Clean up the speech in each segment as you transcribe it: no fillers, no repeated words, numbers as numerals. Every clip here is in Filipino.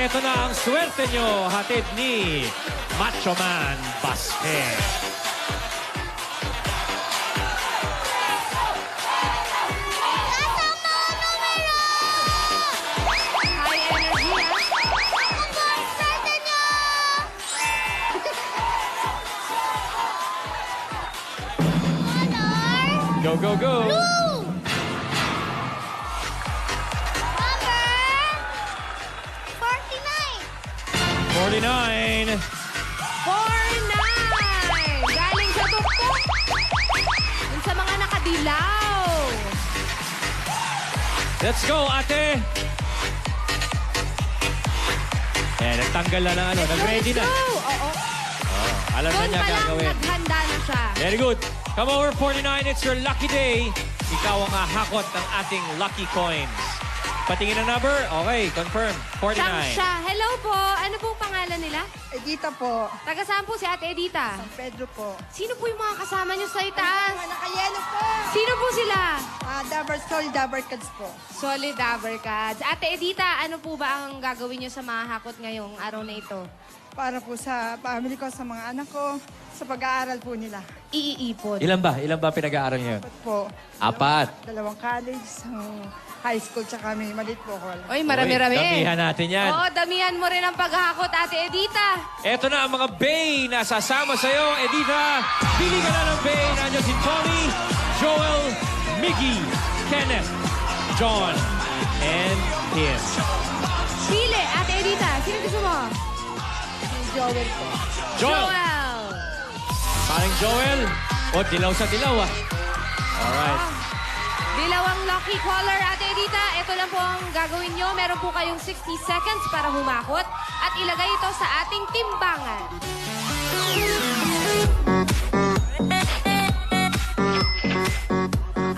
eto na ang swerte nyo, hatid ni Macho Man Vasquez. Go, go, go! Number 49. 49. 49! Galing sa tuktok. Dun sa mga nakadilaw. Let's go, ate! Eh, nagtanggal na ng ano, nag-ready na. Let's go! Oo. Alam na Doon niya pa lang gagawin. naghanda na siya. Very good. Come over, 49. It's your lucky day. Ikaw ang hahakot ng ating lucky coins. Patingin ang number. Okay, confirm. 49. Siyang siya. Hello po. Ano pong pangalan nila? Edita po. Taga saan po si Ate Edita? San Pedro po. Sino po yung mga kasama niyo sa itaas? Mga nakayelo po. Sino po sila? Dabar Kids po. Solid Abercads. Ate Edita, ano po ba ang gagawin niyo sa mga hakot ngayong araw na ito? Para po sa family ko, sa mga anak ko, sa pag-aaral po nila. Iiipon. Ilan ba? Ilan ba pinag-aaral niyo? Dapat po. 4. Dalawang college, high school, tsaka may malit po ko. Oy, marami-rami. Damihan natin yan. Oo, damihan mo rin ang paghahakot, Ate Edita. Eto na ang mga Bay na sasama sa'yo. Edita, pili ka na ng Bay. Nandiyan si Tommy, Joel, Miggy, Kenneth, John, and Kim. Pili, Ate Edita. Sino gusto mo? Joel po. Joel! Joel. Parang Joel. O, dilaw sa dilaw ah. Alright. Dilaw ang lucky caller, Ate Edita. Ito lang po ang gagawin nyo. Meron po kayong 60 seconds para humakot at ilagay ito sa ating timbangan.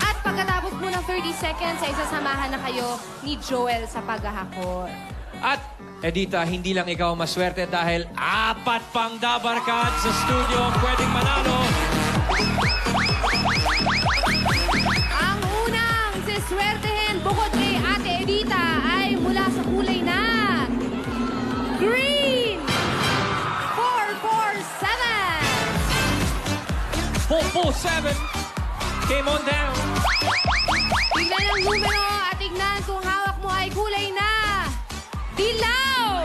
At pagkatapos po ng 30 seconds, ay sasamahan na kayo ni Joel sa paghahakot. At, Edita, hindi lang ikaw maswerte dahil 4 pang dabarkad sa studio ang pwedeng manalo. Ang unang siswertehin bukod kay Ate Edita ay mula sa kulay na green! 447! 447 came on down. Tignan ang numero at tignan kung hawak mo ay kulay na dilaw!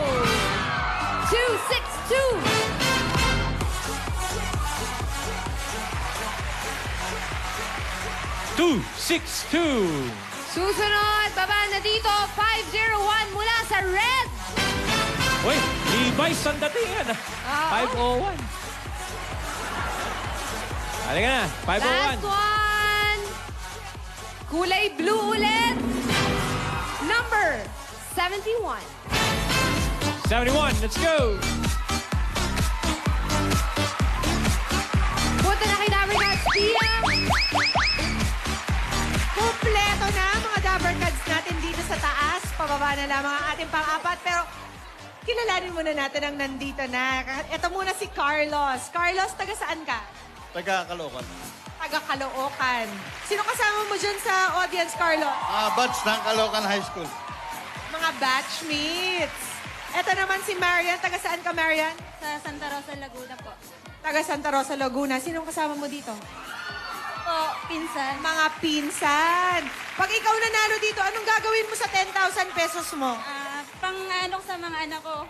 262! 262. Susunod, baba na dito, 501 mula sa red! Uy, Levi's ang datingan ah. 501. Halika na, Last 501. one! Kulay blue ulit! Number 71. 71, let's go. Punta na kay Dabarcads, Pia! Kompleto na mga Dabarcads natin dito sa taas. Pababa na lamang ang ating pang-apat. Pero kilalanin muna natin ang nandito na. Ito muna si Carlos. Carlos, taga saan ka? Taga Caloocan. Taga Caloocan. Sino kasama mo dyan sa audience, Carlos? Batch ng Caloocan High School. Mga batchmates. Ito naman si Marian. Taga saan ka, Marian? Sa Santa Rosa, Laguna po. Taga Santa Rosa, Laguna. Sinong kasama mo dito? Po, pinsan. Mga pinsan. Pag ikaw nanalo dito, anong gagawin mo sa 10,000 pesos mo? Pang-anok sa mga anak ko.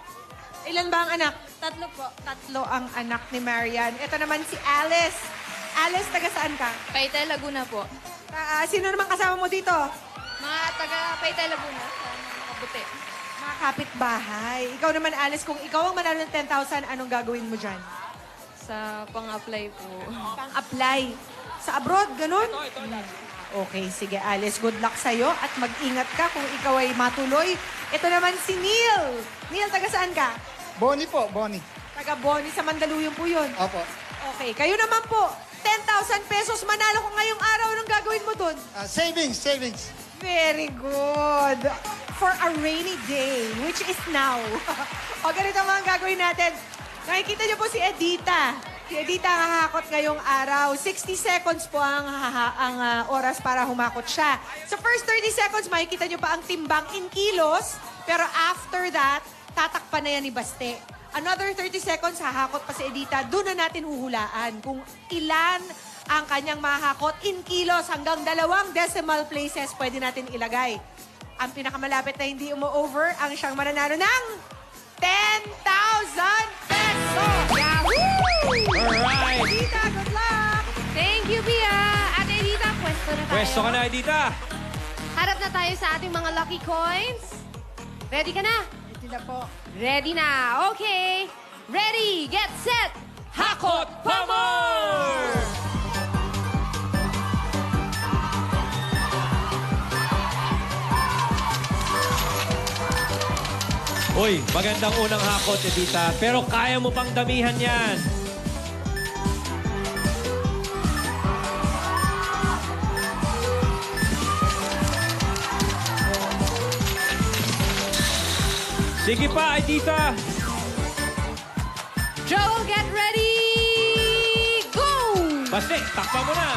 Ilan ba ang anak? 3 po. 3 ang anak ni Marian. Ito naman si Alice. Alice, taga saan ka? Paitay, Laguna po. Sino naman kasama mo dito? Mga taga Paitay, Laguna. Sa mga kabuti. Mga kapitbahay. Ikaw naman, Alice, kung ikaw ang manalo ng 10,000, anong gagawin mo dyan? Sa pang-apply po. Pang-apply. Sa abroad, ganun? Okay, sige, Alice. Good luck sa'yo at mag-ingat ka kung ikaw ay matuloy. Ito naman si Neil. Neil, taga saan ka? Bonnie po, Bonnie. Taga Boni, sa Mandaluyong po yun. Opo. Okay, kayo naman po. 10,000 pesos, manalo ko ngayong araw. Anong gagawin mo dun? Savings. Very good. For a rainy day, which is now. O ganito mga gagawin natin. Nakikita niyo po si Edita. Si Edita ang hahakot ngayong araw. 60 seconds po ang oras para humakot siya. Sa first 30 seconds, makikita niyo pa ang timbang in kilos. Pero after that, tatakpan na yan ni Baste. Another 30 seconds, hahakot pa si Edita. Doon na natin huhulaan kung ilan ang kanyang mahakot in kilos. Hanggang 2 decimal places pwede natin ilagay. Ang pinakamalapit na hindi umo-over ang siyang mananalo ng 10,000 pesos! Alright. Edita, good luck! Thank you, Pia. Ate Edita, pwesto na tayo. Pwesto ka na, Edita. Harap na tayo sa ating mga lucky coins. Ready ka na? Ready na po. Ready na. Okay. Ready, get set. Hakot pa more! Uy, magandang unang hakot, Edita. Pero kaya mo pang damihan yan. Sige pa, Edita. Joe, get ready. Go! Baste, takpa mo na.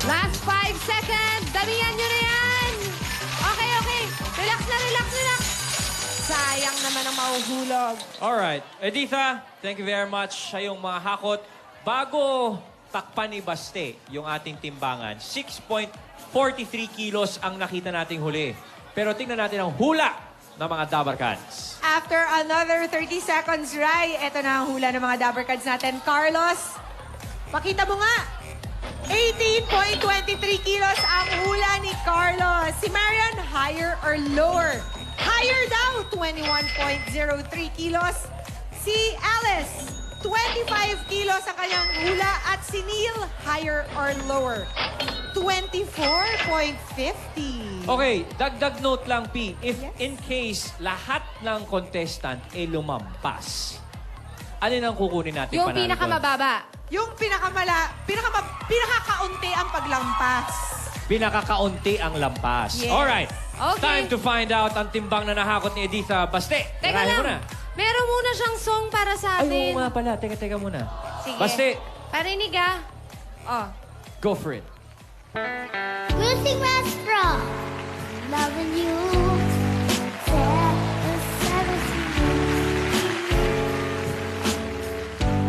Last 5 seconds. Damihan nyo na yan. Okay, okay. Relax na, relax, relax. Sayang naman ang mahuhulog. Alright. Editha, thank you very much sa iyong mga hakot. Bago takpan ni Baste yung ating timbangan, 6.43 kilos ang nakita nating huli. Pero tingnan natin ang hula ng mga Dabarkans. After another 30 seconds, Rai, eto na ang hula ng mga Dabber Cards natin. Carlos, pakita mo nga. 18.23 kilos ang hula ni Carlos. Si Marian, higher or lower? Higher daw, 21.03 kilos. Si Alice, 25 kilos ang kanyang hula. At si Neil, higher or lower? 24.50. Okay, dagdag note lang, P. If Yes. in case lahat ng contestant ay lumampas, alin ang kukunin natin Yung panalo doon? pinakamababa. Yung pinakakaunti ang paglampas. Pinakakaunti ang lampas. Yes. Alright. Okay. Time to find out ang timbang na nahakot ni Editha Baste. Teka Tirahin lang. mo na. Meron muna siyang song para sa Ay, atin. oo nga pala. Teka muna. Sige. Baste, Parinig ah. Oh. go for it. Losing my straw, loving you.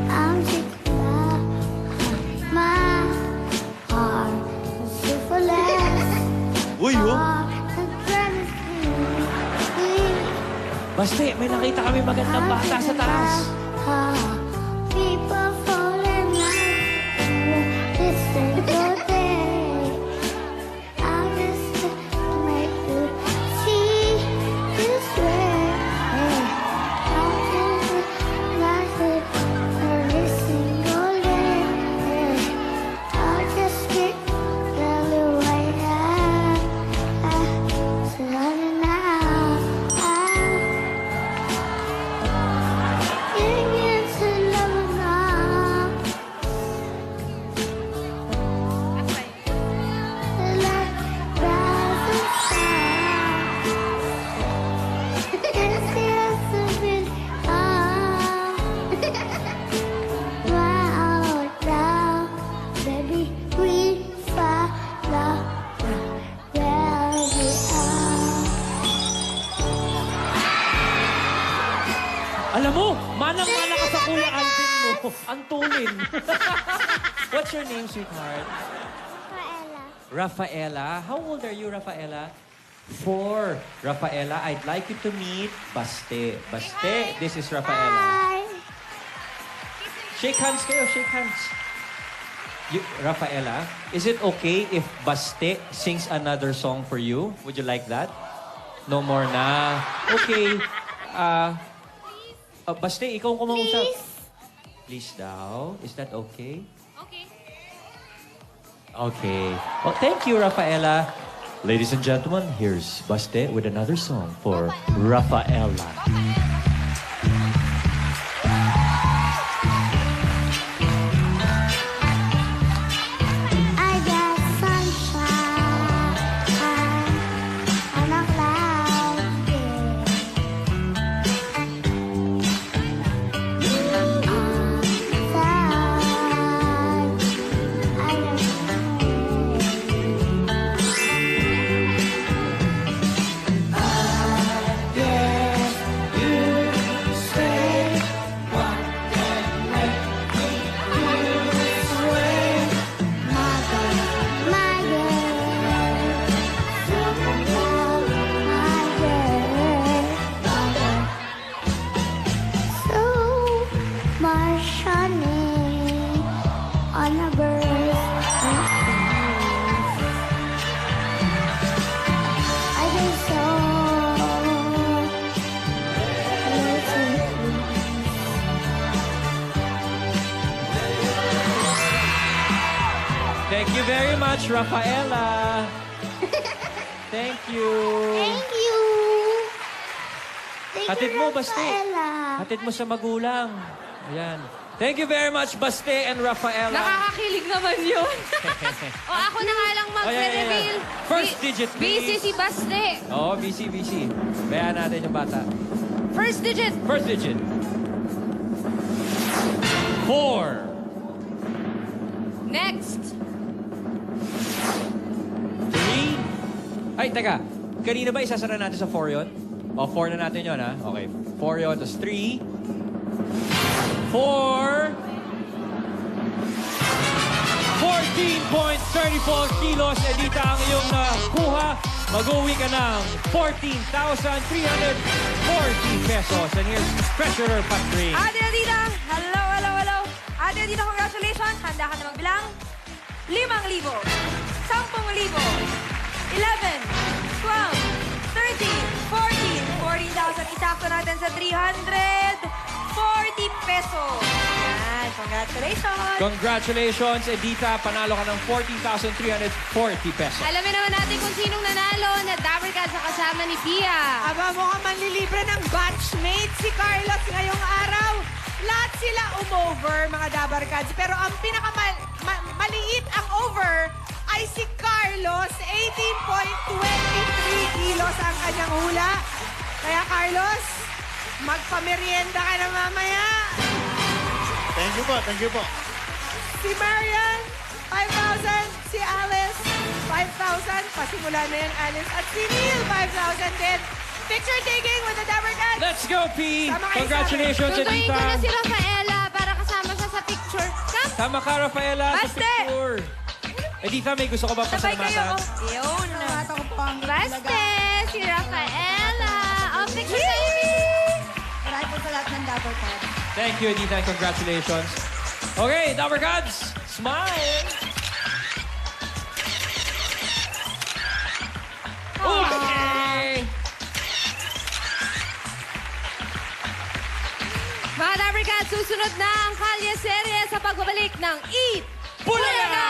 I'm sick of my heart is syphilis. Uy, oh. Baste, may nakita kami magandang bata sa taas. People fall in love this single day. I'm just to make you see this way. I'm just like it every single day. I'll just get the way so running now. Getting into love now. Like rising sun. Can see us a bit round down, baby, we follow where we are. Alam mo, manang-mana ka sa Kuya Alvin mo. Ang tulin. What's your name, sweetheart? Rafaela. How old are you, Rafaela? 4. Rafaela, I'd like you to meet Baste. Baste, this is Rafaela. Bye. Shake hands kayo, shake hands. Rafaela, is it okay if Baste sings another song for you? Would you like that? No more na. Okay. Baste, ikaw ang kumausap. Please daw. Is that okay? Okay. Okay. Well, thank you, Rafaela. Ladies and gentlemen, here's Baste with another song for Rafaela. I shining on a bird's nest. I just saw Thank you very much, Rafaela. Thank you. Thank you. Thank Hatid you, mo, Baste. Rafaela. Hatid mo sa magulang. Ayan. Thank you very much, Baste and Rafaela. Nakakakilig naman yun. o ako na nga lang magre-reveal. First digit, please. Busy si Baste. Oo, busy. Bayaan natin yung bata. First digit. First digit. 4. Next. 3. Ay, teka. Kanina ba isasara natin sa 4 yon? O, 4 na natin yon, ha? Okay. 4 yon, tapos 3. 4. 14.34 kilos. Edita ang iyong nakuha. Mag-uwi ka ng 14,340 pesos. And here's Treasurer Patrick. Ate Adita, hello. Ate Adita, congratulations. Handa ka na magbilang. 5,000, 10,000, 11, 12, 13, 14, 40,000. Isakto natin sa 340 pesos. Yan, congratulations. Congratulations, Edita. Panalo ka ng 14,340 pesos. Alamin naman natin kung sinong nanalo na Dapper Cats sa kasama ni Pia. Aba, mukhang manlilibre ng batchmate si Carlos ngayong araw. Lahat sila umover, mga Dabarkads. Pero ang pinakamaliit ang over ay si Carlos. 18.23 kilos ang kanyang hula. Kaya Carlos, magpamerienda ka na mamaya. Thank you po. Si Marian, 5,000. Si Alice, 5,000. Pasimula na yan, Alice. At si Neil, 5,000 din. Picture taking with the Dabarkads. Let's go, P! Sama kayo Congratulations, Tutuin ko Edita. na si Rafaela para kasama siya sa picture. Come! Tama ka, Rafaela, sa Baste! picture. Edita, may gusto ko ba Sabay kayo. pasalamatan? Yun. Nata ko po ang Baste! Si Rafaela! Oh, picture tayo. Maraming po sa lahat ng Dabber Cats. Thank you, Edita, and congratulations. Okay, Dapper Gods, smile! Okay! Mga Dapper Cats, susunod na ang Kalye Serye sa pagbabalik ng Eat Bulaga!